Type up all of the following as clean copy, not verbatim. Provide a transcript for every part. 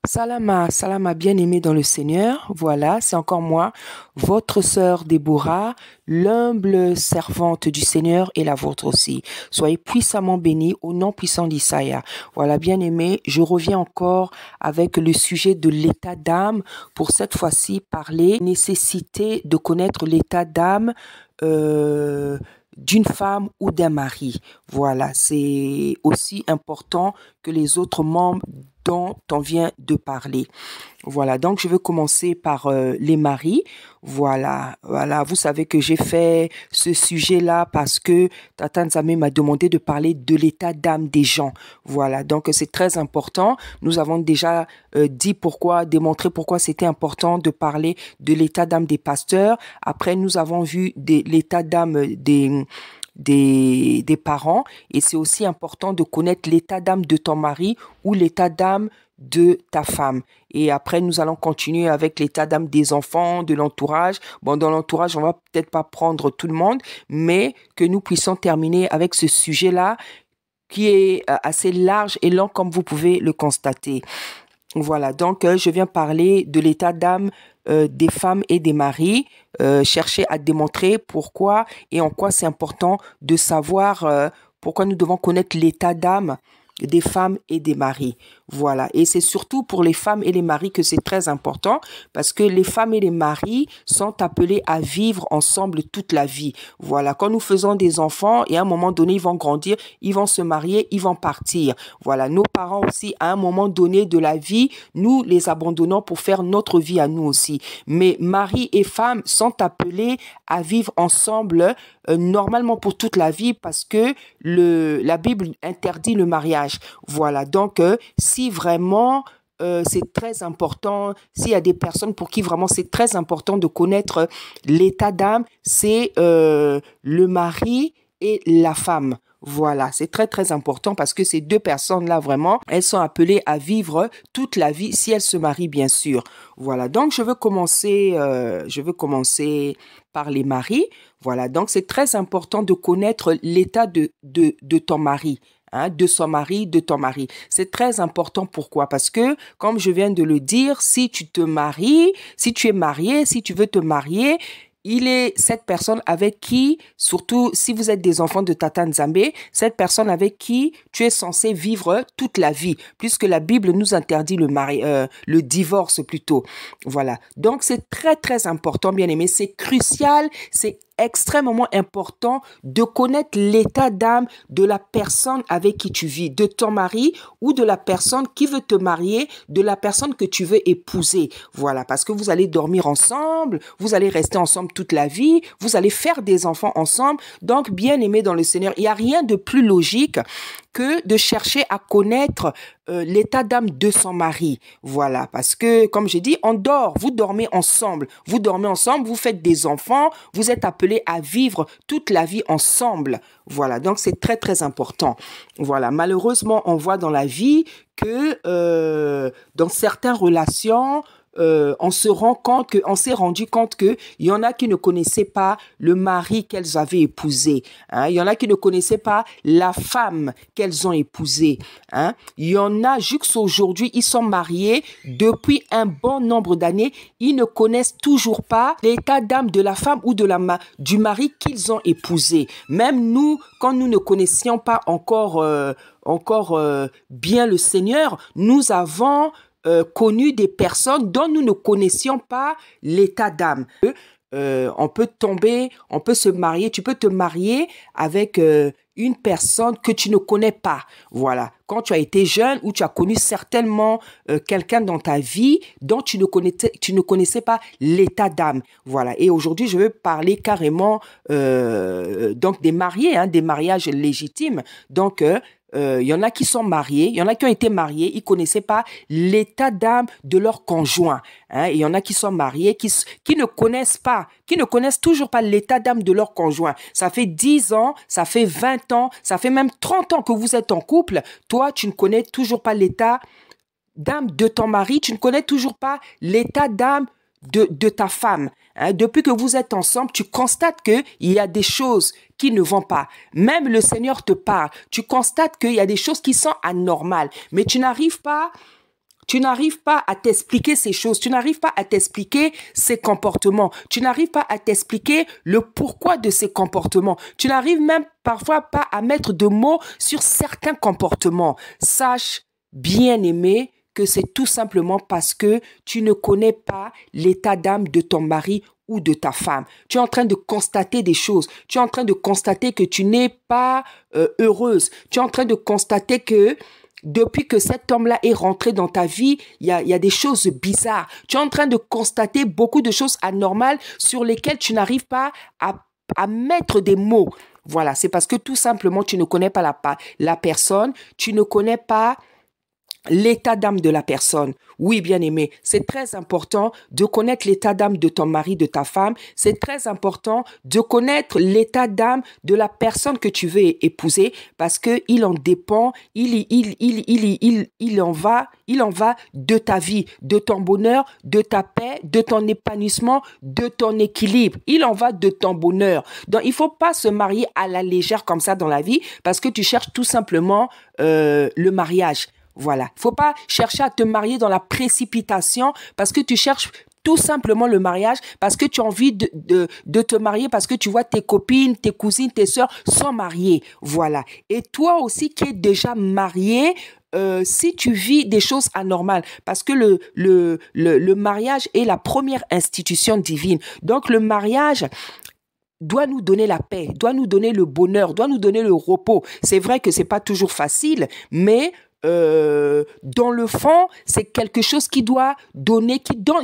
Salama, Salama, bien-aimé dans le Seigneur. Voilà, c'est encore moi, votre sœur Déborah, l'humble servante du Seigneur et la vôtre aussi. Soyez puissamment bénis au nom puissant d'Isaïe. Voilà, bien-aimé, je reviens encore avec le sujet de l'état d'âme pour cette fois-ci parler nécessité de connaître l'état d'âme d'une femme ou d'un mari. Voilà, c'est aussi important que les autres membres dont on vient de parler. Voilà, donc je vais commencer par les maris. Voilà, vous savez que j'ai fait ce sujet-là parce que Tata Nzamé m'a demandé de parler de l'état d'âme des gens. Voilà, donc c'est très important. Nous avons déjà démontré pourquoi c'était important de parler de l'état d'âme des pasteurs. Après, nous avons vu l'état d'âme des parents, et c'est aussi important de connaître l'état d'âme de ton mari ou l'état d'âme de ta femme. Et après, nous allons continuer avec l'état d'âme des enfants, de l'entourage. Bon, dans l'entourage, on va peut-être pas prendre tout le monde, mais que nous puissions terminer avec ce sujet-là qui est assez large et long comme vous pouvez le constater. Voilà, donc je viens parler de l'état d'âme des femmes et des maris, chercher à démontrer pourquoi et en quoi c'est important de savoir pourquoi nous devons connaître l'état d'âme des femmes et des maris. Voilà. Et c'est surtout pour les femmes et les maris que c'est très important parce que les femmes et les maris sont appelés à vivre ensemble toute la vie. Voilà. Quand nous faisons des enfants et à un moment donné, ils vont grandir, ils vont se marier, ils vont partir. Voilà. Nos parents aussi, à un moment donné de la vie, nous les abandonnons pour faire notre vie à nous aussi. Mais mari et femme sont appelés à vivre ensemble normalement pour toute la vie parce que la Bible interdit le mariage. Voilà, donc si vraiment c'est très important, s'il y a des personnes pour qui vraiment c'est très important de connaître l'état d'âme, c'est le mari et la femme. Voilà, c'est très très important parce que ces deux personnes-là vraiment, elles sont appelées à vivre toute la vie si elles se marient bien sûr. Voilà, donc je veux commencer par les maris. Voilà, donc c'est très important de connaître l'état de ton mari. Hein, de son mari, de ton mari. C'est très important. Pourquoi? Parce que, comme je viens de le dire, si tu te maries, si tu es marié, si tu veux te marier, il est cette personne avec qui, surtout si vous êtes des enfants de Tata Nzambe, cette personne avec qui tu es censé vivre toute la vie, puisque la Bible nous interdit le divorce plutôt. Voilà. Donc c'est très très important, bien aimé. C'est crucial, c'est extrêmement important de connaître l'état d'âme de la personne avec qui tu vis, de ton mari ou de la personne qui veut te marier, de la personne que tu veux épouser. Voilà, parce que vous allez dormir ensemble, vous allez rester ensemble toute la vie, vous allez faire des enfants ensemble. Donc, bien aimé dans le Seigneur, il n'y a rien de plus logique que de chercher à connaître l'état d'âme de son mari. Voilà, parce que, comme j'ai dit, on dort, vous dormez ensemble, vous faites des enfants, vous êtes appelés à vivre toute la vie ensemble. Voilà, donc c'est très très important. Voilà, malheureusement, on voit dans la vie que dans certaines relations, on s'est rendu compte que il y en a qui ne connaissaient pas le mari qu'elles avaient épousé. Hein? Il y en a qui ne connaissaient pas la femme qu'elles ont épousée. Hein? Il y en a jusqu'aujourd'hui, ils sont mariés depuis un bon nombre d'années, ils ne connaissent toujours pas l'état d'âme de la femme ou du mari qu'ils ont épousé. Même nous, quand nous ne connaissions pas encore bien le Seigneur, nous avons connu des personnes dont nous ne connaissions pas l'état d'âme. On peut se marier, tu peux te marier avec une personne que tu ne connais pas. Voilà. Quand tu as été jeune ou tu as connu certainement quelqu'un dans ta vie dont tu ne connaissais pas l'état d'âme. Voilà. Et aujourd'hui, je veux parler carrément donc des mariés, hein, des mariages légitimes. Donc, il y en a qui sont mariés, il y en a qui ont été mariés, ils connaissaient pas l'état d'âme de leur conjoint. Hein? Il y en a qui sont mariés, qui ne connaissent toujours pas l'état d'âme de leur conjoint. Ça fait 10 ans, ça fait 20 ans, ça fait même 30 ans que vous êtes en couple. Toi, tu ne connais toujours pas l'état d'âme de ton mari, tu ne connais toujours pas l'état d'âme de ta femme. Hein, depuis que vous êtes ensemble, tu constates qu'il y a des choses qui ne vont pas. Même le Seigneur te parle. Tu constates qu'il y a des choses qui sont anormales. Mais tu n'arrives pas Tu n'arrives pas à t'expliquer ces choses. Tu n'arrives pas à t'expliquer ces comportements. Tu n'arrives pas à t'expliquer le pourquoi de ces comportements. Tu n'arrives même parfois pas à mettre de mots sur certains comportements. Sache, bien-aimé, que c'est tout simplement parce que tu ne connais pas l'état d'âme de ton mari ou de ta femme. Tu es en train de constater des choses. Tu es en train de constater que tu n'es pas heureuse. Tu es en train de constater que depuis que cet homme-là est rentré dans ta vie, il y a des choses bizarres. Tu es en train de constater beaucoup de choses anormales sur lesquelles tu n'arrives pas à mettre des mots. Voilà, c'est parce que tout simplement, tu ne connais pas la personne, tu ne connais pas l'état d'âme de la personne. Oui, bien-aimé, c'est très important de connaître l'état d'âme de ton mari, de ta femme. C'est très important de connaître l'état d'âme de la personne que tu veux épouser parce que il en dépend, il en va de ta vie, de ton bonheur, de ta paix, de ton épanouissement, de ton équilibre. Il en va de ton bonheur. Donc, il faut pas se marier à la légère comme ça dans la vie parce que tu cherches tout simplement le mariage. Voilà. Faut pas chercher à te marier dans la précipitation parce que tu cherches tout simplement le mariage parce que tu as envie de te marier parce que tu vois tes copines, tes cousines, tes sœurs sont mariées. Voilà. Et toi aussi qui es déjà marié, si tu vis des choses anormales, parce que le mariage est la première institution divine. Donc le mariage doit nous donner la paix, doit nous donner le bonheur, doit nous donner le repos. C'est vrai que c'est pas toujours facile, mais dans le fond, c'est quelque chose qui doit donner,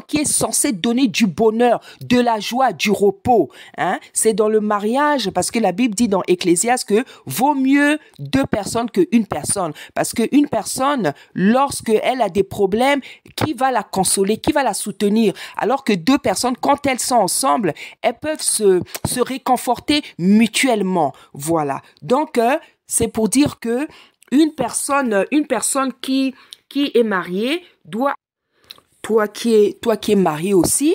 qui est censé donner du bonheur, de la joie, du repos. Hein? C'est dans le mariage, parce que la Bible dit dans Ecclésiaste que vaut mieux 2 personnes qu'une personne. Parce qu'une personne, lorsqu'elle a des problèmes, qui va la consoler, qui va la soutenir? Alors que 2 personnes, quand elles sont ensemble, elles peuvent se réconforter mutuellement. Voilà. Donc, c'est pour dire que une personne qui est mariée doit, toi qui es marié aussi,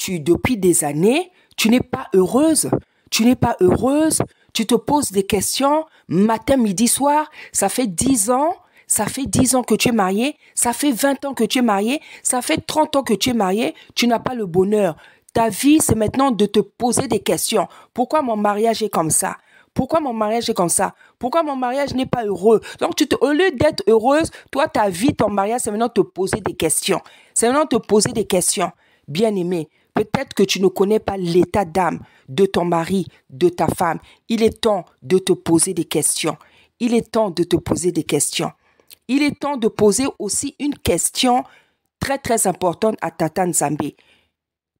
depuis des années, tu n'es pas heureuse. Tu n'es pas heureuse. Tu te poses des questions matin, midi, soir. Ça fait 10 ans. Ça fait 10 ans que tu es marié. Ça fait 20 ans que tu es marié. Ça fait 30 ans que tu es marié. Tu n'as pas le bonheur. Ta vie, c'est maintenant de te poser des questions. Pourquoi mon mariage est comme ça? Pourquoi mon mariage est comme ça? Pourquoi mon mariage n'est pas heureux? Donc, au lieu d'être heureuse, toi, ta vie, ton mariage, c'est maintenant te poser des questions. C'est maintenant te poser des questions. Bien-aimé, peut-être que tu ne connais pas l'état d'âme de ton mari, de ta femme. Il est temps de te poser des questions. Il est temps de te poser des questions. Il est temps de poser aussi une question très, très importante à Tata Nzambe.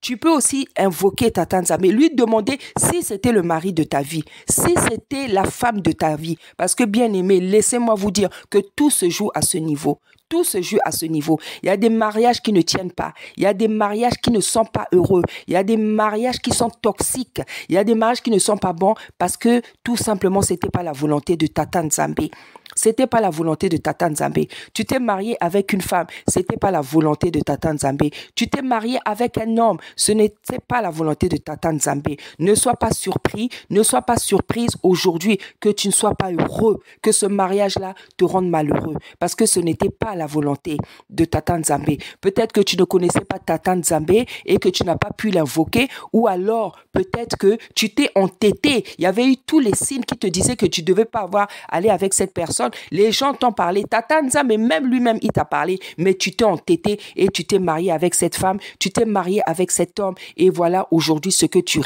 Tu peux aussi invoquer Tata Nzambe, lui demander si c'était le mari de ta vie, si c'était la femme de ta vie. Parce que bien aimé, laissez-moi vous dire que tout se joue à ce niveau. Tout se joue à ce niveau. Il y a des mariages qui ne tiennent pas. Il y a des mariages qui ne sont pas heureux. Il y a des mariages qui sont toxiques. Il y a des mariages qui ne sont pas bons parce que tout simplement, c'était pas la volonté de Tata Nzambe. C'était pas la volonté de Tata Nzambe. Tu t'es marié avec une femme, c'était pas la volonté de Tata Nzambe. Tu t'es marié avec un homme, ce n'était pas la volonté de Tata Nzambe. Ne sois pas surpris, ne sois pas surprise aujourd'hui que tu ne sois pas heureux, que ce mariage-là te rende malheureux, parce que ce n'était pas la volonté de Tata Nzambe. Peut-être que tu ne connaissais pas Tata Nzambe et que tu n'as pas pu l'invoquer, ou alors peut-être que tu t'es entêté. Il y avait eu tous les signes qui te disaient que tu ne devais pas aller avec cette personne. Les gens t'ont parlé, Tata Nzambe, même lui-même, il t'a parlé, mais tu t'es entêté et tu t'es marié avec cette femme, tu t'es marié avec cet homme, et voilà aujourd'hui ce que tu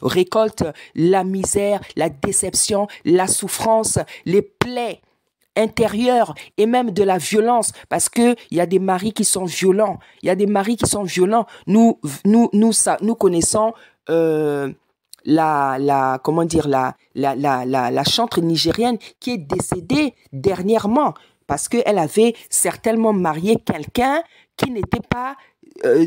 récoltes la misère, la déception, la souffrance, les plaies intérieures et même de la violence, parce que il y a des maris qui sont violents, il y a des maris qui sont violents. Nous connaissons la chanteuse nigérienne qui est décédée dernièrement parce qu'elle avait certainement marié quelqu'un qui n'était pas,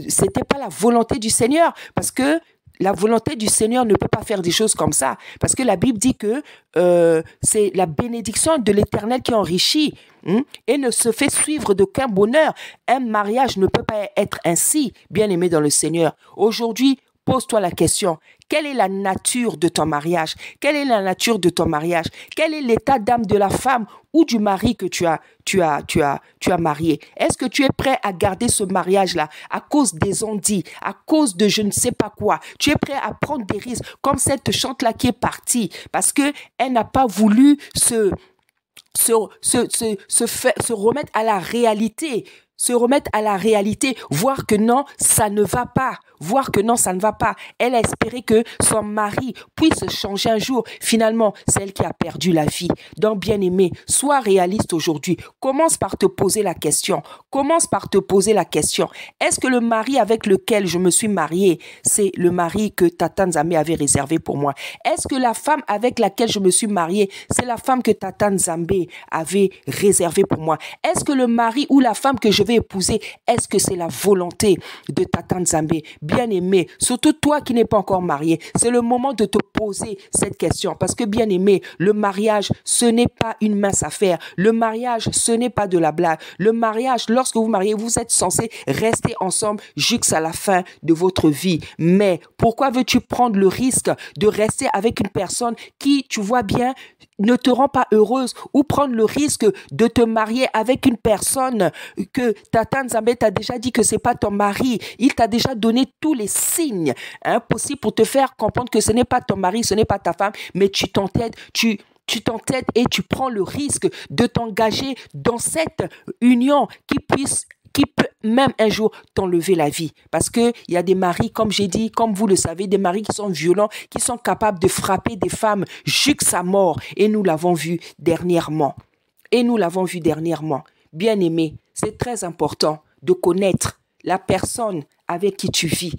c'était pas la volonté du Seigneur, parce que la volonté du Seigneur ne peut pas faire des choses comme ça, parce que la Bible dit que c'est la bénédiction de l'Éternel qui enrichit et ne se fait suivre d'aucun bonheur. Un mariage ne peut pas être ainsi, bien aimé dans le Seigneur. Aujourd'hui, pose-toi la question. Quelle est la nature de ton mariage? Quelle est la nature de ton mariage? Quel est l'état d'âme de la femme ou du mari que tu as marié? Est-ce que tu es prêt à garder ce mariage-là à cause des on-dit, à cause de je ne sais pas quoi? Tu es prêt à prendre des risques comme cette chante-là qui est partie parce que elle n'a pas voulu se remettre à la réalité. Se remettre à la réalité, voir que non, ça ne va pas. Voir que non, ça ne va pas. Elle a espéré que son mari puisse changer un jour. Finalement, c'est elle qui a perdu la vie. Donc, bien-aimé, sois réaliste aujourd'hui. Commence par te poser la question. Commence par te poser la question. Est-ce que le mari avec lequel je me suis mariée, c'est le mari que Tata Nzambe avait réservé pour moi? Est-ce que la femme avec laquelle je me suis mariée, c'est la femme que Tata Nzambe avait réservée pour moi? Est-ce que le mari ou la femme que je vais épouser, est-ce que c'est la volonté de Tata Nzambe? Bien-aimé, surtout toi qui n'es pas encore marié, c'est le moment de te poser cette question. Parce que bien-aimé, le mariage, ce n'est pas une mince affaire. Le mariage, ce n'est pas de la blague. Le mariage, lorsque vous mariez, vous êtes censé rester ensemble jusqu'à la fin de votre vie. Mais pourquoi veux-tu prendre le risque de rester avec une personne qui, tu vois bien, ne te rend pas heureuse, ou prendre le risque de te marier avec une personne que Tata Nzambe t'a déjà dit que c'est pas ton mari. Il t'a déjà donné tous les signes possibles pour te faire comprendre que ce n'est pas ton mari, ce n'est pas ta femme, mais tu t'entêtes, tu t'entêtes et tu prends le risque de t'engager dans cette union qui peut même un jour t'enlever la vie. Parce que il y a des maris, comme j'ai dit, comme vous le savez, des maris qui sont violents, qui sont capables de frapper des femmes jusqu'à mort. Et nous l'avons vu dernièrement. Bien-aimé, c'est très important de connaître la personne avec qui tu vis.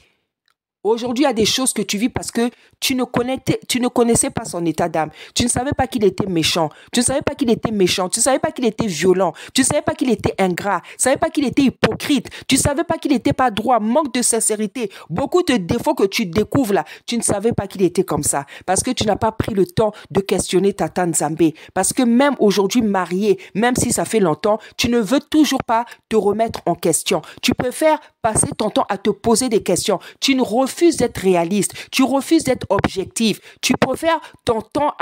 Aujourd'hui, il y a des choses que tu vis parce que tu ne connaissais pas son état d'âme. Tu ne savais pas qu'il était méchant. Tu ne savais pas qu'il était méchant. Tu ne savais pas qu'il était violent. Tu ne savais pas qu'il était ingrat. Tu ne savais pas qu'il était hypocrite. Tu ne savais pas qu'il n'était pas droit, manque de sincérité. Beaucoup de défauts que tu découvres là, tu ne savais pas qu'il était comme ça. Parce que tu n'as pas pris le temps de questionner Tata Nzambe. Parce que même aujourd'hui marié, même si ça fait longtemps, tu ne veux toujours pas te remettre en question. Tu préfères passer ton temps à te poser des questions. Tu refuses d'être réaliste. Tu refuses d'être objectif. Tu préfères ton temps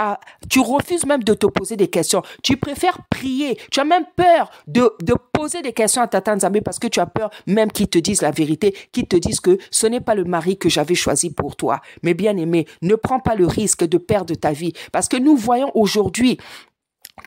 tu refuses même de te poser des questions. Tu préfères prier. Tu as même peur de poser des questions à Tata Nzambe parce que tu as peur même qu'ils te disent la vérité, qu'ils te disent que ce n'est pas le mari que j'avais choisi pour toi. Mais bien aimé, ne prends pas le risque de perdre ta vie parce que nous voyons aujourd'hui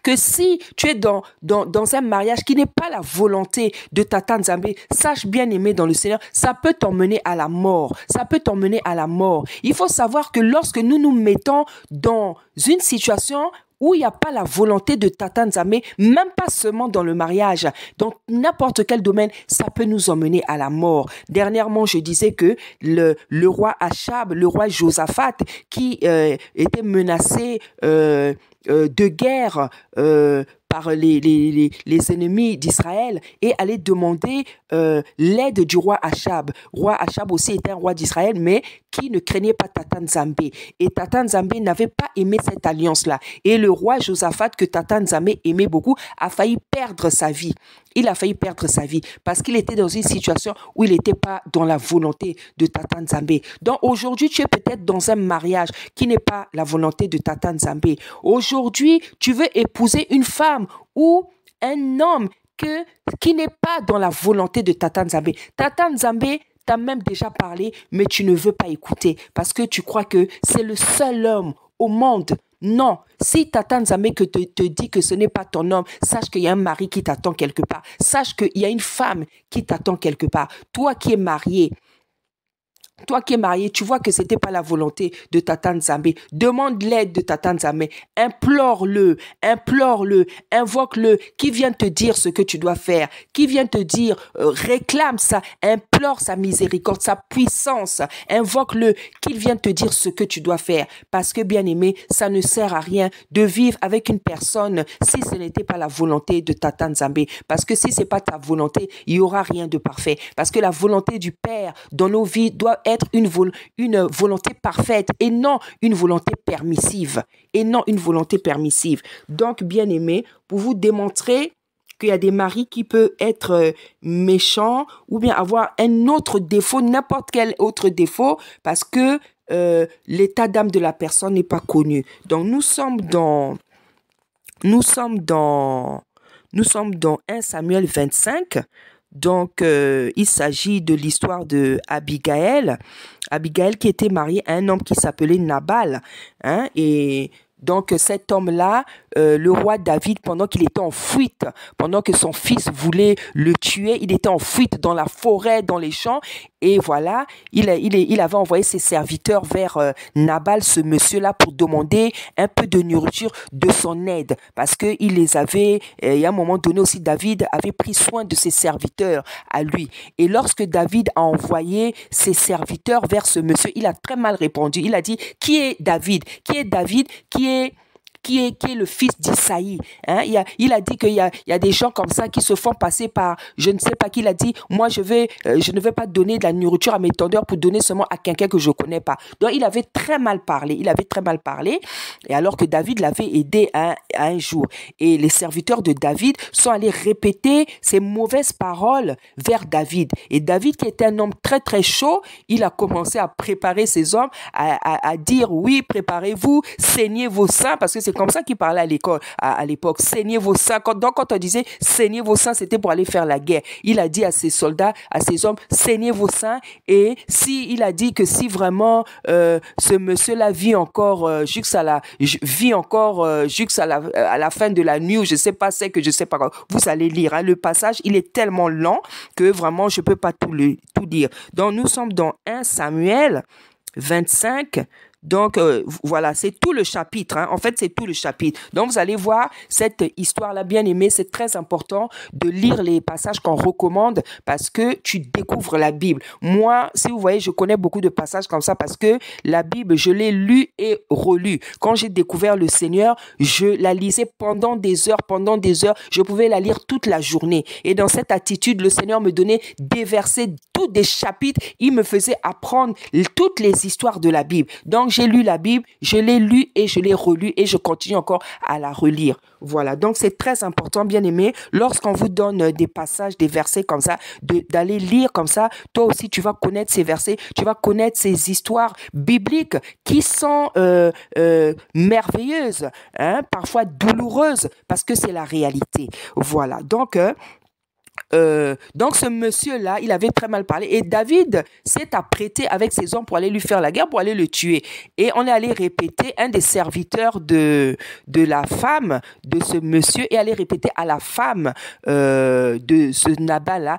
que si tu es dans un mariage qui n'est pas la volonté de Tata Nzambe, sache bien aimer dans le Seigneur, ça peut t'emmener à la mort. Ça peut t'emmener à la mort. Il faut savoir que lorsque nous nous mettons dans une situation où il n'y a pas la volonté de Tata Nzambe, même pas seulement dans le mariage, dans n'importe quel domaine, ça peut nous emmener à la mort. Dernièrement, je disais que le roi Achab, le roi Josaphat, qui était menacé de guerre par les ennemis d'Israël et allait demander l'aide du roi Achab. Roi Achab aussi était un roi d'Israël, mais qui ne craignait pas Tata Nzambe. Et Tata Nzambe n'avait pas aimé cette alliance-là. Et le roi Josaphat, que Tata Nzambe aimait beaucoup, a failli perdre sa vie. Il a failli perdre sa vie parce qu'il était dans une situation où il n'était pas dans la volonté de Tata Nzambe. Donc aujourd'hui, tu es peut-être dans un mariage qui n'est pas la volonté de Tata Nzambe. Aujourd'hui, tu veux épouser une femme ou un homme qui n'est pas dans la volonté de Tata Nzambe. Tata Nzambe t'a même déjà parlé, mais tu ne veux pas écouter parce que tu crois que c'est le seul homme au monde. Non, si Tata Nzambe te dit que ce n'est pas ton homme, sache qu'il y a un mari qui t'attend quelque part. Sache qu'il y a une femme qui t'attend quelque part. Toi qui es marié, tu vois que c'était pas la volonté de Tata Nzambe. Demande l'aide de Tata Nzambe. Implore-le, invoque-le. Qui vient te dire ce que tu dois faire? Qui vient te dire, réclame ça, implore sa miséricorde, sa puissance. Invoque-le, qu'il vienne te dire ce que tu dois faire. Parce que, bien aimé, ça ne sert à rien de vivre avec une personne si ce n'était pas la volonté de Tata Nzambe. Parce que si c'est pas ta volonté, il y aura rien de parfait. Parce que la volonté du Père dans nos vies doit être une volonté parfaite et non une volonté permissive. Donc, bien aimé, pour vous démontrer qu'il y a des maris qui peuvent être méchants ou bien avoir un autre défaut, n'importe quel autre défaut, parce que l'état d'âme de la personne n'est pas connu. Donc nous sommes dans 1 Samuel 25. Donc, il s'agit de l'histoire de Abigail. Abigail qui était mariée à un homme qui s'appelait Nabal. Hein, et donc, cet homme-là, le roi David, pendant qu'il était en fuite, pendant que son fils voulait le tuer, il était en fuite dans la forêt, dans les champs. Et voilà, il avait envoyé ses serviteurs vers Nabal, ce monsieur-là, pour demander un peu de nourriture, de son aide. Parce qu'il les avait, et à un moment donné aussi, David avait pris soin de ses serviteurs à lui. Et lorsque David a envoyé ses serviteurs vers ce monsieur, il a très mal répondu. Il a dit, qui est David? Qui est David? Qui est le fils d'Isaïe. Hein? Il a dit qu'il y a des gens comme ça qui se font passer par, je ne sais pas qui. Il a dit, moi je ne vais pas donner de la nourriture à mes tendeurs pour donner seulement à quelqu'un que je ne connais pas. Donc il avait très mal parlé. Et alors que David l'avait aidé à un jour. Et les serviteurs de David sont allés répéter ces mauvaises paroles vers David. Et David, qui était un homme très très chaud, il a commencé à préparer ses hommes, à dire, oui, préparez-vous, saignez vos seins, parce que c'est comme ça qu'il parlait à l'époque. Saignez vos seins. Quand on disait saignez vos seins, c'était pour aller faire la guerre. Il a dit à ses soldats, à ses hommes, saignez vos seins. Et il a dit que si vraiment ce monsieur-là vit encore jusqu'à la fin de la nuit, ou je sais pas, vous allez lire. Hein, le passage, il est tellement lent que vraiment je peux pas tout dire. Donc nous sommes dans 1 Samuel 25. Donc, voilà, c'est tout le chapitre. Hein. En fait, c'est tout le chapitre. Donc, vous allez voir cette histoire-là, bien aimée. C'est très important de lire les passages qu'on recommande parce que tu découvres la Bible. Moi, si vous voyez, je connais beaucoup de passages comme ça parce que la Bible, je l'ai lue et relue. Quand j'ai découvert le Seigneur, je la lisais pendant des heures. Je pouvais la lire toute la journée. Et dans cette attitude, le Seigneur me donnait des versets, tous des chapitres. Il me faisait apprendre toutes les histoires de la Bible. Donc, j'ai lu la Bible, je l'ai lue et je l'ai relue et je continue encore à la relire. Voilà, donc c'est très important, bien aimé, lorsqu'on vous donne des passages, des versets comme ça, d'aller lire comme ça. Toi aussi, tu vas connaître ces versets, tu vas connaître ces histoires bibliques qui sont merveilleuses, hein, parfois douloureuses, parce que c'est la réalité. Voilà, donc ce monsieur-là, il avait très mal parlé et David s'est apprêté avec ses hommes pour aller lui faire la guerre, pour aller le tuer. Et on est allé répéter, un des serviteurs de la femme de ce monsieur est allé répéter à la femme de ce Nabal.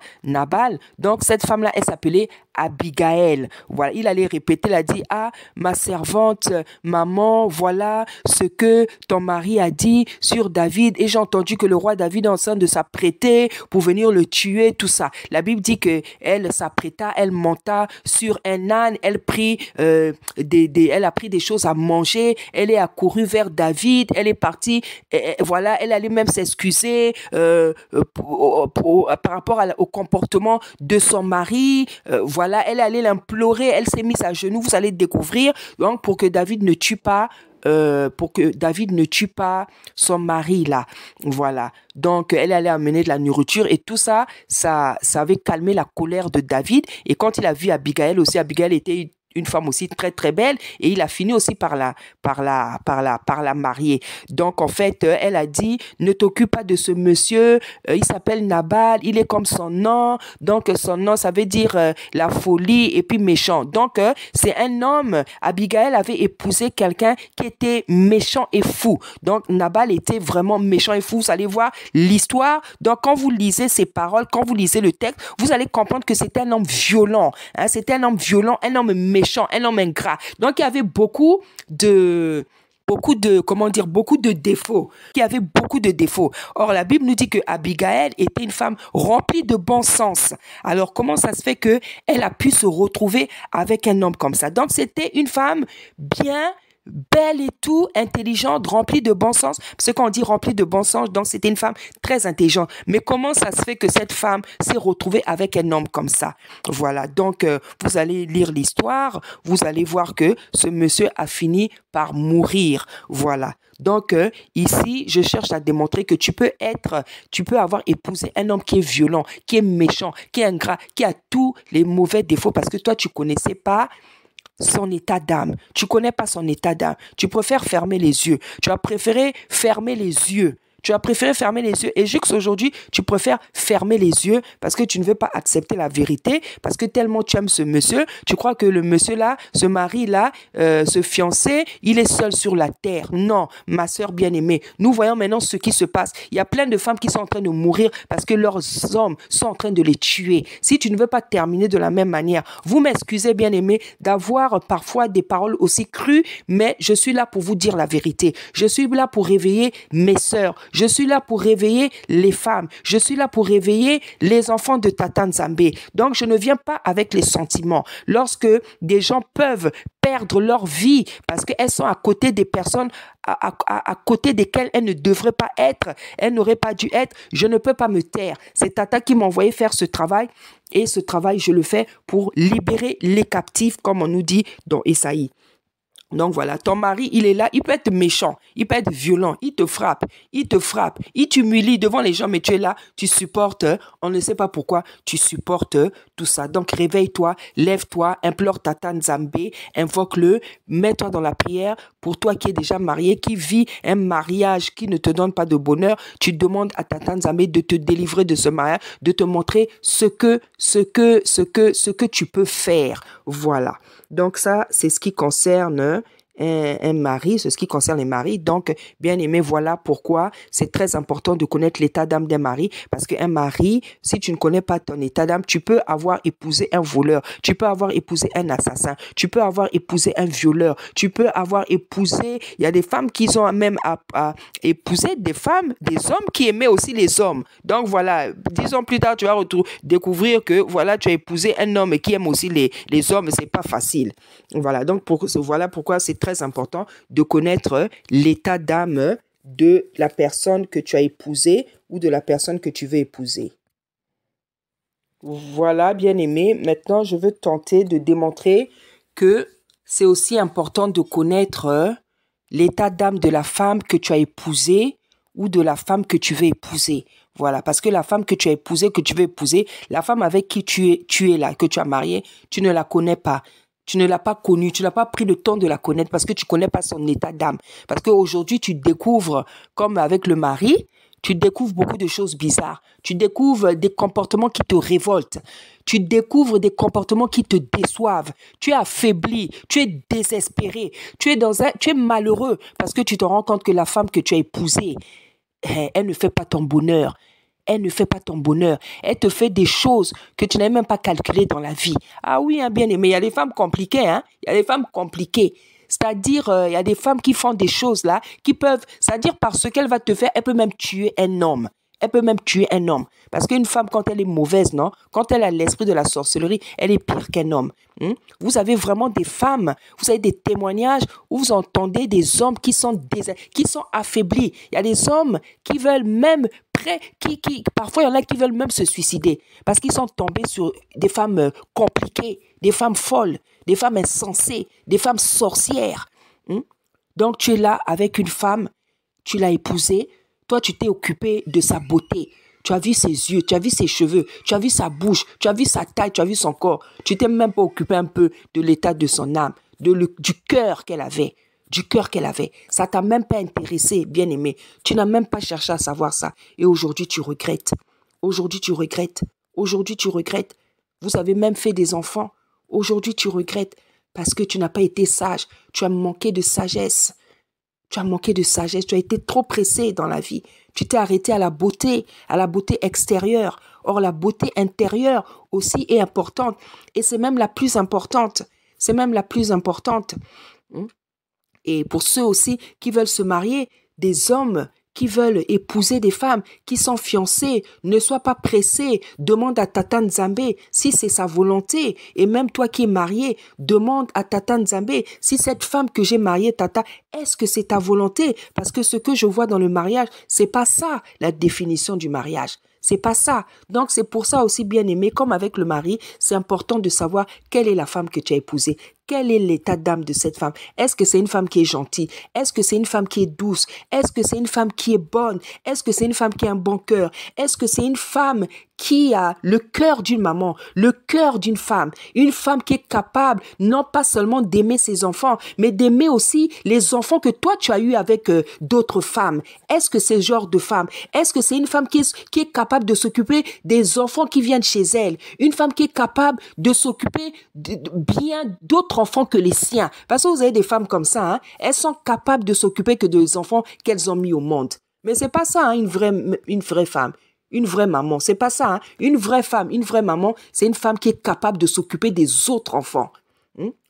Donc cette femme-là, elle s'appelait Abigail. Voilà, il allait répéter, il a dit, ma servante, maman, voilà ce que ton mari a dit sur David et j'ai entendu que le roi David est en train de s'apprêter pour venir le tuer, tout ça. La Bible dit que elle s'apprêta, elle monta sur un âne, elle a pris des choses à manger, elle est accourue vers David, elle est partie, voilà, elle allait même s'excuser par rapport au comportement de son mari, voilà, elle allait l'implorer, elle s'est mise à genoux, vous allez découvrir, donc pour que David ne tue pas son mari là, voilà. Donc elle allait amener de la nourriture et tout ça avait calmé la colère de David. Et quand il a vu Abigail aussi, Abigail était une femme aussi très très belle et il a fini aussi par la marier. Donc en fait, elle a dit, ne t'occupe pas de ce monsieur, il s'appelle Nabal, il est comme son nom, donc son nom ça veut dire la folie et puis méchant. Donc c'est un homme, Abigail avait épousé quelqu'un qui était méchant et fou. Donc Nabal était vraiment méchant et fou. Vous allez voir l'histoire. Donc quand vous lisez ces paroles, quand vous lisez le texte, vous allez comprendre que c'était un homme violent, hein, c'était un homme violent, un homme méchant, un homme ingrat. Donc, il y avait beaucoup de défauts. Il y avait beaucoup de défauts. Or, la Bible nous dit que Abigail était une femme remplie de bon sens. Alors, comment ça se fait que elle a pu se retrouver avec un homme comme ça? Donc, c'était une femme bien belle et tout, intelligente, remplie de bon sens. Parce qu'on dit remplie de bon sens, donc c'était une femme très intelligente. Mais comment ça se fait que cette femme s'est retrouvée avec un homme comme ça? Voilà, donc vous allez lire l'histoire, vous allez voir que ce monsieur a fini par mourir. Voilà. Donc ici, je cherche à démontrer que tu peux avoir épousé un homme qui est violent, qui est méchant, qui est ingrat, qui a tous les mauvais défauts parce que toi, tu connaissais pas son état d'âme. Tu connais pas son état d'âme. Tu préfères fermer les yeux. Tu as préféré fermer les yeux. Tu as préféré fermer les yeux. Et jusqu'aujourd'hui, tu préfères fermer les yeux parce que tu ne veux pas accepter la vérité, parce que tellement tu aimes ce monsieur, tu crois que le monsieur-là, ce mari-là, ce fiancé, il est seul sur la terre. Non, ma sœur bien-aimée, nous voyons maintenant ce qui se passe. Il y a plein de femmes qui sont en train de mourir parce que leurs hommes sont en train de les tuer. Si tu ne veux pas terminer de la même manière, vous m'excusez bien-aimée d'avoir parfois des paroles aussi crues, mais je suis là pour vous dire la vérité. Je suis là pour réveiller mes sœurs. Je suis là pour réveiller les femmes. Je suis là pour réveiller les enfants de Tata Nzambe. Donc, je ne viens pas avec les sentiments. Lorsque des gens peuvent perdre leur vie parce qu'elles sont à côté des personnes à côté desquelles elles ne devraient pas être, elles n'auraient pas dû être, je ne peux pas me taire. C'est Tata qui m'a envoyé faire ce travail et ce travail, je le fais pour libérer les captifs, comme on nous dit dans Esaïe. Donc voilà, ton mari, il est là, il peut être méchant, il peut être violent, il te frappe, il t'humilie devant les gens, mais tu es là, tu supportes, on ne sait pas pourquoi, tu supportes tout ça. Donc réveille-toi, lève-toi, implore Tata Nzambe, invoque-le, mets-toi dans la prière. Pour toi qui es déjà marié, qui vit un mariage qui ne te donne pas de bonheur, tu demandes à Tata Nzambe de te délivrer de ce mariage, de te montrer ce que tu peux faire. Voilà. Donc ça, c'est ce qui concerne un mari, c'est ce qui concerne les maris. Donc, bien aimé, voilà pourquoi c'est très important de connaître l'état d'âme d'un mari. Parce qu'un mari, si tu ne connais pas ton état d'âme, tu peux avoir épousé un voleur, tu peux avoir épousé un assassin, tu peux avoir épousé un violeur, tu peux avoir épousé... Il y a des femmes qui ont même épousé des femmes, des hommes qui aimaient aussi les hommes. Donc voilà, 10 ans plus tard, tu vas découvrir que voilà, tu as épousé un homme qui aime aussi les hommes. C'est pas facile. Voilà, donc voilà pourquoi c'est très important de connaître l'état d'âme de la personne que tu as épousée ou de la personne que tu veux épouser. Voilà, bien aimé. Maintenant, je veux tenter de démontrer que c'est aussi important de connaître l'état d'âme de la femme que tu as épousée ou de la femme que tu veux épouser. Voilà, parce que la femme que tu as épousée, que tu veux épouser, la femme avec qui tu es là, que tu as mariée, tu ne la connais pas. Tu ne l'as pas connue, tu n'as pas pris le temps de la connaître parce que tu ne connais pas son état d'âme. Parce qu'aujourd'hui, tu découvres, comme avec le mari, tu découvres beaucoup de choses bizarres. Tu découvres des comportements qui te révoltent. Tu découvres des comportements qui te déçoivent. Tu es affaibli, tu es désespéré, tu es malheureux parce que tu te rends compte que la femme que tu as épousée, elle ne fait pas ton bonheur. Elle ne fait pas ton bonheur. Elle te fait des choses que tu n'avais même pas calculées dans la vie. Ah oui, hein, bien aimé, il y a des femmes compliquées, hein. Il y a des femmes compliquées. C'est-à-dire, il y a des femmes qui font des choses là, qui peuvent, c'est-à-dire parce qu'elle va te faire, elle peut même tuer un homme. Elle peut même tuer un homme. Parce qu'une femme, quand elle est mauvaise, non, quand elle a l'esprit de la sorcellerie, elle est pire qu'un homme. Vous avez vraiment des femmes, vous avez des témoignages où vous entendez des hommes qui sont affaiblis. Il y a des hommes qui veulent même parfois il y en a qui veulent même se suicider parce qu'ils sont tombés sur des femmes compliquées, des femmes folles, des femmes insensées, des femmes sorcières. Donc tu es là avec une femme, tu l'as épousée, toi tu t'es occupé de sa beauté. Tu as vu ses yeux, tu as vu ses cheveux, tu as vu sa bouche, tu as vu sa taille, tu as vu son corps. Tu t'es même pas occupé un peu de l'état de son âme, du cœur qu'elle avait. Du cœur qu'elle avait. Ça t'a même pas intéressé, bien aimé. Tu n'as même pas cherché à savoir ça. Et aujourd'hui, tu regrettes. Aujourd'hui, tu regrettes. Aujourd'hui, tu regrettes. Vous avez même fait des enfants. Aujourd'hui, tu regrettes parce que tu n'as pas été sage. Tu as manqué de sagesse. Tu as manqué de sagesse. Tu as été trop pressé dans la vie. Tu t'es arrêté à la beauté extérieure. Or, la beauté intérieure aussi est importante. Et c'est même la plus importante. C'est même la plus importante. Et pour ceux aussi qui veulent se marier, des hommes qui veulent épouser des femmes, qui sont fiancées, ne sois pas pressé. Demande à Tata Nzambe si c'est sa volonté. Et même toi qui es marié, demande à Tata Nzambe si cette femme que j'ai mariée, Tata, est-ce que c'est ta volonté? Parce que ce que je vois dans le mariage, c'est pas ça la définition du mariage. C'est pas ça. Donc, c'est pour ça aussi, bien aimé, comme avec le mari, c'est important de savoir quelle est la femme que tu as épousée. Quel est l'état d'âme de cette femme? Est-ce que c'est une femme qui est gentille? Est-ce que c'est une femme qui est douce? Est-ce que c'est une femme qui est bonne? Est-ce que c'est une femme qui a un bon cœur? Est-ce que c'est une femme qui a le cœur d'une maman, le cœur d'une femme? Une femme qui est capable, non pas seulement d'aimer ses enfants, mais d'aimer aussi les enfants que toi tu as eus avec d'autres femmes. Est-ce que c'est ce genre de femme? Est-ce que c'est une femme qui est capable de s'occuper des enfants qui viennent chez elle? Une femme qui est capable de s'occuper bien d'autres enfants que les siens. Parce que vous avez des femmes comme ça, hein, elles sont capables de s'occuper que des enfants qu'elles ont mis au monde. Mais c'est pas ça, hein, une vraie femme. Une vraie maman, c'est pas ça. Hein. Une vraie femme, une vraie maman, c'est une femme qui est capable de s'occuper des autres enfants.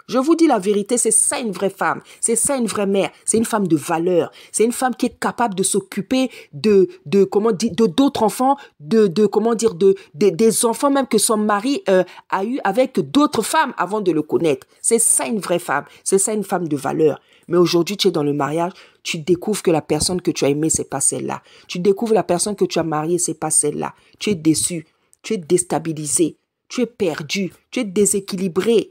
Je vous dis la vérité, c'est ça une vraie femme. C'est ça une vraie mère. C'est une femme de valeur. C'est une femme qui est capable de s'occuper de d'autres enfants, des enfants même que son mari a eu avec d'autres femmes avant de le connaître. C'est ça une vraie femme. C'est ça une femme de valeur. Mais aujourd'hui, tu es dans le mariage, tu découvres que la personne que tu as aimée, c'est pas celle-là. Tu découvres la personne que tu as mariée, c'est pas celle-là. Tu es déçu, tu es déstabilisé, tu es perdu, tu es déséquilibré.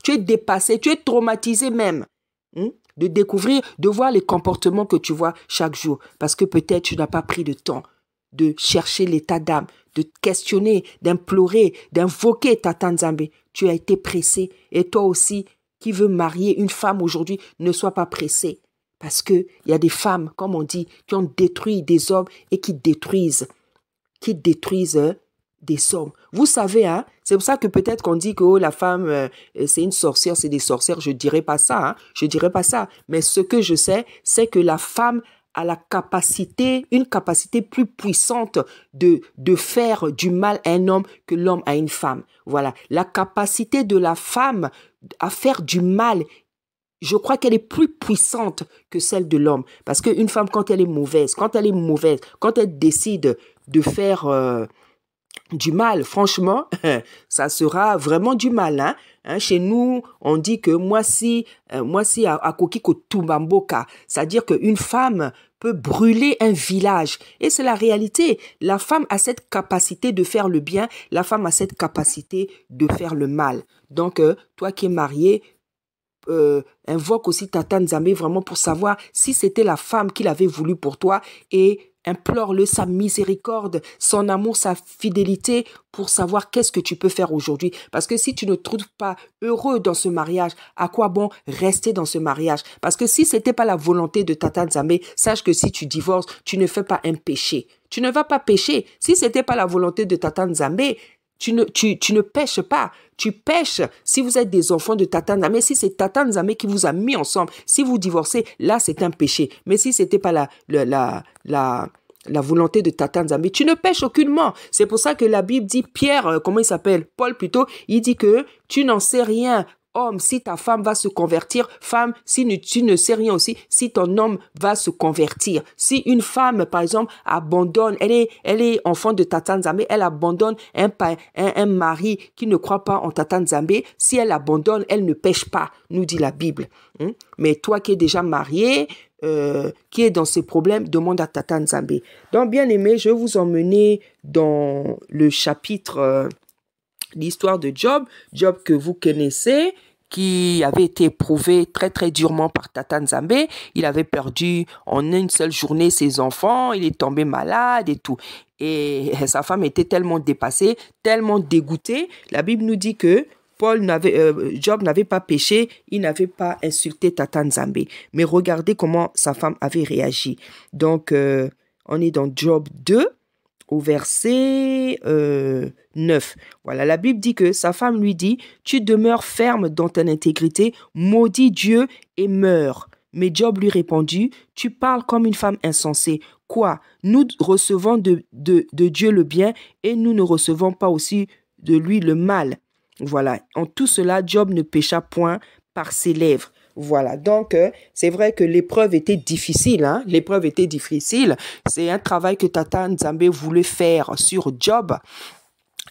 Tu es dépassé, tu es traumatisé même. De découvrir, de voir les comportements que tu vois chaque jour. Parce que peut-être tu n'as pas pris le temps de chercher l'état d'âme, de te questionner, d'implorer, d'invoquer Tata Nzambe. Tu as été pressé. Et toi aussi, qui veux marier une femme aujourd'hui, ne sois pas pressé. Parce qu'il y a des femmes, comme on dit, qui ont détruit des hommes et qui détruisent des hommes. Vous savez, hein, c'est pour ça que peut-être qu'on dit que la femme, c'est une sorcière, c'est des sorcières. Je dirais pas ça, hein, je dirais pas ça. Mais ce que je sais, c'est que la femme a une capacité plus puissante de faire du mal à un homme que l'homme à une femme. Voilà, la capacité de la femme à faire du mal, je crois qu'elle est plus puissante que celle de l'homme. Parce qu'une femme, quand elle est mauvaise, quand elle décide de faire du mal, franchement, ça sera vraiment du mal. Hein? Chez nous, on dit que moi si à kokiko tumbamboka, c'est-à-dire qu'une femme peut brûler un village. Et c'est la réalité. La femme a cette capacité de faire le bien, la femme a cette capacité de faire le mal. Donc, toi qui es marié, invoque aussi Tata Nzambe vraiment pour savoir si c'était la femme qu'il avait voulu pour toi et implore-le sa miséricorde, son amour, sa fidélité pour savoir qu'est-ce que tu peux faire aujourd'hui. Parce que si tu ne te trouves pas heureux dans ce mariage, à quoi bon rester dans ce mariage? Parce que si c'était pas la volonté de Tata Nzambe, sache que si tu divorces, tu ne fais pas un péché. Tu ne vas pas pécher. Si c'était pas la volonté de Tata Nzambe, tu ne pêches pas. Tu pêches si vous êtes des enfants de Tata Nzambe. Si c'est Tata Nzambe qui vous a mis ensemble, si vous divorcez, là c'est un péché. Mais si c'était pas la volonté de Tata Nzambe, tu ne pêches aucunement. C'est pour ça que la Bible dit, Pierre, comment il s'appelle? Paul plutôt, il dit que tu n'en sais rien. Homme, si ta femme va se convertir, femme, si tu ne sais rien aussi, si ton homme va se convertir. Si une femme, par exemple, abandonne, elle est enfant de Tata Nzambe, elle abandonne un mari qui ne croit pas en Tata Nzambe, si elle abandonne, elle ne pêche pas, nous dit la Bible. Mais toi qui es déjà marié, qui est dans ces problèmes, demande à Tata Nzambe. Donc, bien aimé, je vais vous emmener dans le chapitre... l'histoire de Job que vous connaissez, qui avait été éprouvé très très durement par Tata Nzambe. Il avait perdu en une seule journée ses enfants, il est tombé malade et tout. Et sa femme était tellement dépassée, tellement dégoûtée. La Bible nous dit que Job n'avait pas péché, il n'avait pas insulté Tata Nzambe. Mais regardez comment sa femme avait réagi. Donc, on est dans Job 2. Au verset 9. Voilà, la Bible dit que sa femme lui dit, « Tu demeures ferme dans ton intégrité, maudis Dieu et meurs. » Mais Job lui répondit, « Tu parles comme une femme insensée. Quoi? Nous recevons de Dieu le bien et nous ne recevons pas aussi de lui le mal. » Voilà, en tout cela, Job ne pécha point par ses lèvres. Voilà, donc c'est vrai que l'épreuve était difficile, hein? L'épreuve était difficile. C'est un travail que Tata Nzambe voulait faire sur Job.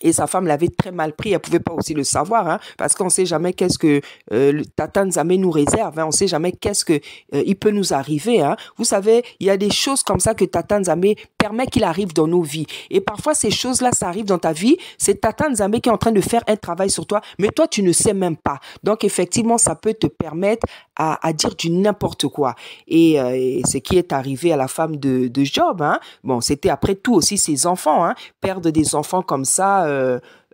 Et sa femme l'avait très mal pris. Elle pouvait pas aussi le savoir, hein, parce qu'on sait jamais qu'est-ce que le Tata Nzambe nous réserve. Hein, on sait jamais qu'est-ce que il peut nous arriver. Hein. Vous savez, il y a des choses comme ça que Tata Nzambe permet qu'il arrive dans nos vies. Et parfois, ces choses-là, ça arrive dans ta vie. C'est Tata Nzambe qui est en train de faire un travail sur toi, mais toi, tu ne sais même pas. Donc, effectivement, ça peut te permettre à dire du n'importe quoi. Et ce qui est arrivé à la femme de Job, hein, bon, c'était après tout aussi ses enfants. Hein, perdre des enfants comme ça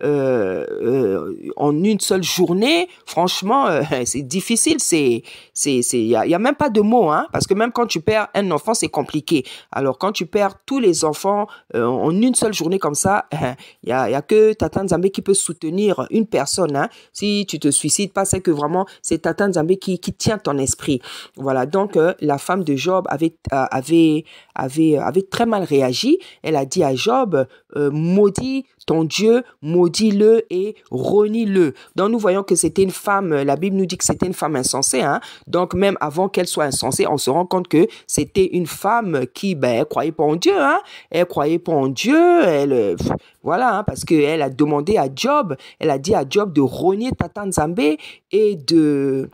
en une seule journée, franchement, c'est difficile. Y a même pas de mots, hein, parce que même quand tu perds un enfant, c'est compliqué. Alors, quand tu perds tous les enfants en une seule journée comme ça, y a que Tata Nzambe qui peut soutenir une personne. Hein. Si tu te suicides pas, c'est que vraiment, c'est Tata Nzambe qui tient ton esprit. Voilà, donc la femme de Job avait très mal réagi. Elle a dit à Job, maudit ton Dieu, maudis-le et renie-le. Donc nous voyons que c'était une femme, la Bible nous dit que c'était une femme insensée. Hein? Donc même avant qu'elle soit insensée, on se rend compte que c'était une femme qui, elle croyait pas en Dieu. Hein? Elle croyait pas en Dieu. Voilà, hein, parce qu'elle a demandé à Job, elle a dit à Job de renier Tata Nzambe et de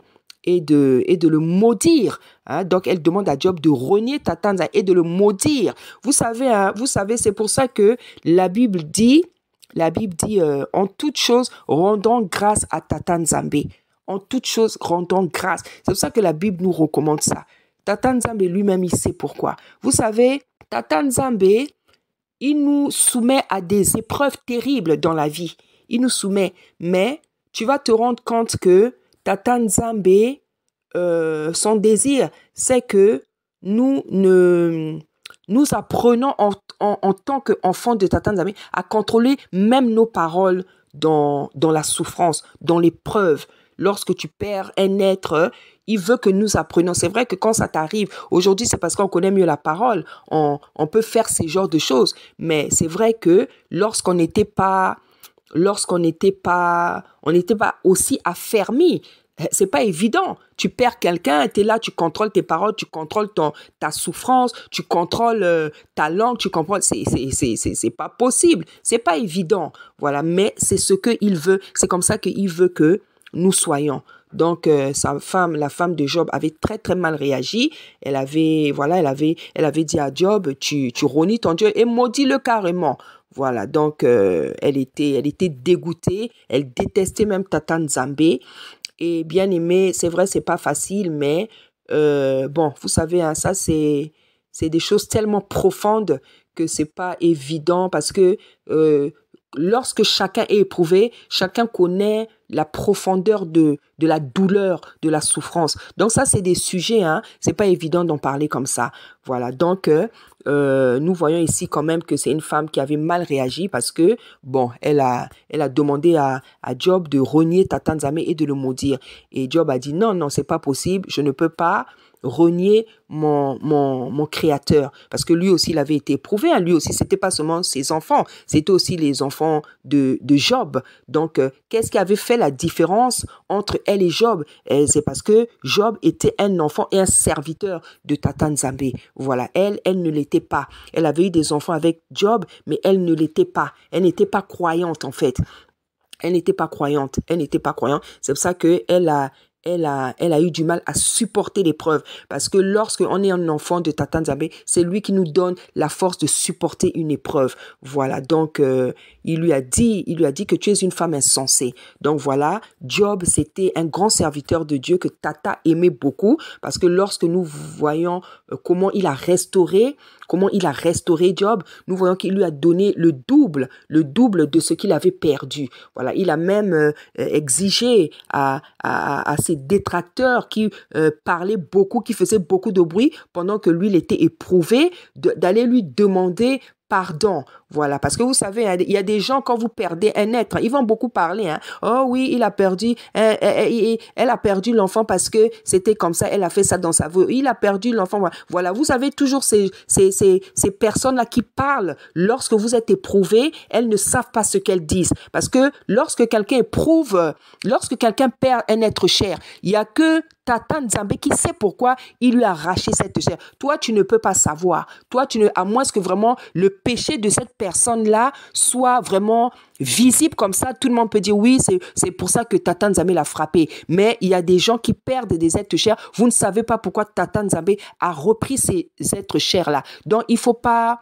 le maudire. Hein? Donc, elle demande à Job de renier Tata Nzambe et de le maudire. Vous savez, hein, c'est pour ça que la Bible dit, en toute chose, rendons grâce à Tata Nzambe. En toute chose, rendons grâce. C'est pour ça que la Bible nous recommande ça. Tata Nzambe lui-même, il sait pourquoi. Vous savez, Tata Nzambe, il nous soumet à des épreuves terribles dans la vie. Il nous soumet. Mais tu vas te rendre compte que Tata Nzambe, son désir, c'est que nous apprenons en tant qu'enfants de Tata Nzambe à contrôler même nos paroles dans la souffrance, dans l'épreuve. Lorsque tu perds un être, il veut que nous apprenions. C'est vrai que quand ça t'arrive, aujourd'hui, c'est parce qu'on connaît mieux la parole. On peut faire ces genres de choses. Mais c'est vrai que lorsqu'on n'était pas aussi affermi, c'est pas évident. Tu perds quelqu'un, tu es là, tu contrôles tes paroles, tu contrôles ta souffrance, tu contrôles ta langue, tu comprends. C'est pas possible. C'est pas évident. Voilà. Mais c'est ce qu'il veut. C'est comme ça qu'il veut que nous soyons. Donc, la femme de Job avait très, très mal réagi. Elle avait dit à Job, tu renies ton Dieu et maudis-le carrément. Voilà, donc elle était dégoûtée, elle détestait même Tata Nzambe. Et bien aimé, c'est vrai, c'est pas facile, mais bon, vous savez, hein, ça c'est des choses tellement profondes que c'est pas évident parce que lorsque chacun est éprouvé, chacun connaît la profondeur de la douleur, de la souffrance. Donc ça, c'est des sujets, hein, c'est pas évident d'en parler comme ça. Voilà, donc nous voyons ici quand même que c'est une femme qui avait mal réagi parce que, bon, elle a demandé à Job de renier Tata Nzambe et de le maudire. Et Job a dit non, c'est pas possible, je ne peux pas renier mon créateur. Parce que lui aussi, il avait été éprouvé. Hein. Lui aussi, c'était pas seulement ses enfants, c'était aussi les enfants de Job. Donc, qu'est-ce qui avait fait la différence entre elle et Job? C'est parce que Job était un enfant et un serviteur de Tata Nzambe. Voilà, elle ne l'était pas. Elle avait eu des enfants avec Job, mais elle ne l'était pas. Elle n'était pas croyante, en fait. Elle n'était pas croyante. C'est pour ça elle a eu du mal à supporter l'épreuve. Parce que lorsqu'on est un enfant de Tata Nzambe, c'est lui qui nous donne la force de supporter une épreuve. Voilà, donc il lui a dit que tu es une femme insensée. Donc voilà, Job, c'était un grand serviteur de Dieu que Tata aimait beaucoup. Parce que lorsque nous voyons comment il a restauré Job, nous voyons qu'il lui a donné le double de ce qu'il avait perdu. Voilà, il a même exigé à ses détracteurs qui parlaient beaucoup, qui faisaient beaucoup de bruit pendant que lui, il était éprouvé, d'aller lui demander pardon. Voilà, parce que vous savez, hein, il y a des gens, quand vous perdez un être, ils vont beaucoup parler. Hein. Oh oui, il a perdu, elle a perdu l'enfant parce que c'était comme ça, elle a fait ça dans sa vie. Il a perdu l'enfant. Voilà, vous avez toujours ces personnes-là qui parlent. Lorsque vous êtes éprouvé, elles ne savent pas ce qu'elles disent. Parce que lorsque quelqu'un éprouve, lorsque quelqu'un perd un être cher, il n'y a que Tata Nzambe qui sait pourquoi il lui a arraché cette chair. Toi, tu ne peux pas savoir. Toi, à moins que vraiment le péché de cette personne-là soit vraiment visible comme ça, tout le monde peut dire oui, c'est pour ça que Tata Nzambe l'a frappé. Mais il y a des gens qui perdent des êtres chers. Vous ne savez pas pourquoi Tata Nzambe a repris ces êtres chers-là. Donc, il faut pas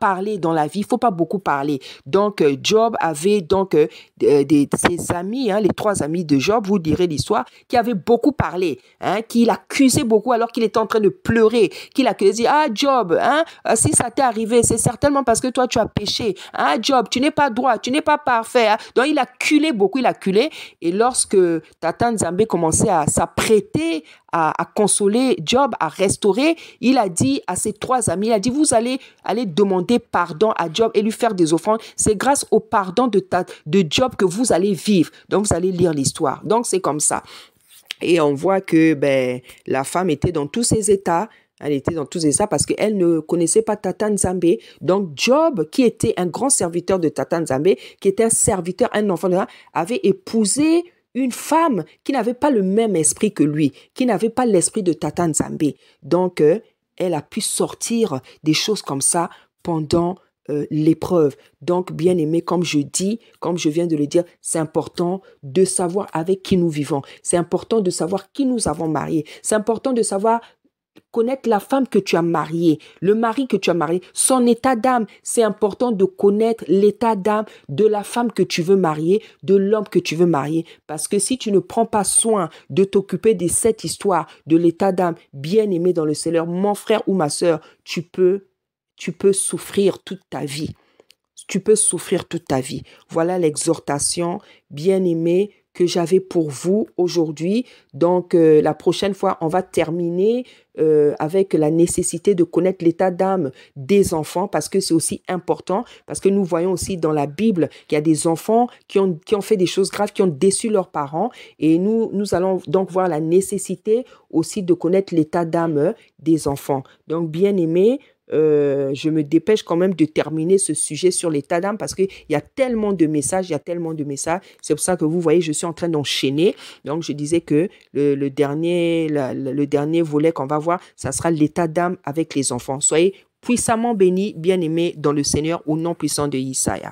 parler dans la vie, il faut pas beaucoup parler. Donc, Job avait donc ses amis, hein, les 3 amis de Job, vous direz l'histoire, qui avaient beaucoup parlé, hein, qui l'accusaient beaucoup alors qu'il était en train de pleurer, qui l'accusait, ah Job, hein, si ça t'est arrivé, c'est certainement parce que toi tu as péché, ah Job, tu n'es pas droit, tu n'es pas parfait. Hein. Donc, il acculait beaucoup, il acculait. Et lorsque Tata Nzambe commençait à s'apprêter à consoler Job, à restaurer, il a dit à ses 3 amis, il a dit, vous allez demander pardon à Job et lui faire des offrandes. C'est grâce au pardon de Job que vous allez vivre. Donc, vous allez lire l'histoire. Donc, c'est comme ça. Et on voit que la femme était dans tous ses états. Elle était dans tous ces états parce qu'elle ne connaissait pas Tata Nzambe. Donc, Job, qui était un grand serviteur de Tata Nzambe, qui était un serviteur, un enfant de Dieu, avait épousé une femme qui n'avait pas le même esprit que lui, qui n'avait pas l'esprit de Tata Nzambe. Donc, elle a pu sortir des choses comme ça pendant l'épreuve. Donc, bien aimé, comme je viens de le dire, c'est important de savoir avec qui nous vivons. C'est important de savoir qui nous avons marié. C'est important de savoir connaître la femme que tu as mariée, le mari que tu as marié, son état d'âme. C'est important de connaître l'état d'âme de la femme que tu veux marier, de l'homme que tu veux marier. Parce que si tu ne prends pas soin de t'occuper de cette histoire, de l'état d'âme bien aimé dans le Seigneur, mon frère ou ma sœur, tu peux souffrir toute ta vie. Tu peux souffrir toute ta vie. Voilà l'exhortation bien aimée que j'avais pour vous aujourd'hui. Donc, la prochaine fois, on va terminer avec la nécessité de connaître l'état d'âme des enfants parce que c'est aussi important, parce que nous voyons aussi dans la Bible qu'il y a des enfants qui ont fait des choses graves, qui ont déçu leurs parents et nous allons donc voir la nécessité aussi de connaître l'état d'âme des enfants. Donc, bien aimé, je me dépêche quand même de terminer ce sujet sur l'état d'âme parce qu'il y a tellement de messages, C'est pour ça que vous voyez, je suis en train d'enchaîner. Donc, je disais que le dernier volet qu'on va voir, ça sera l'état d'âme avec les enfants. Soyez puissamment bénis, bien-aimés dans le Seigneur au nom puissant de Isaïe.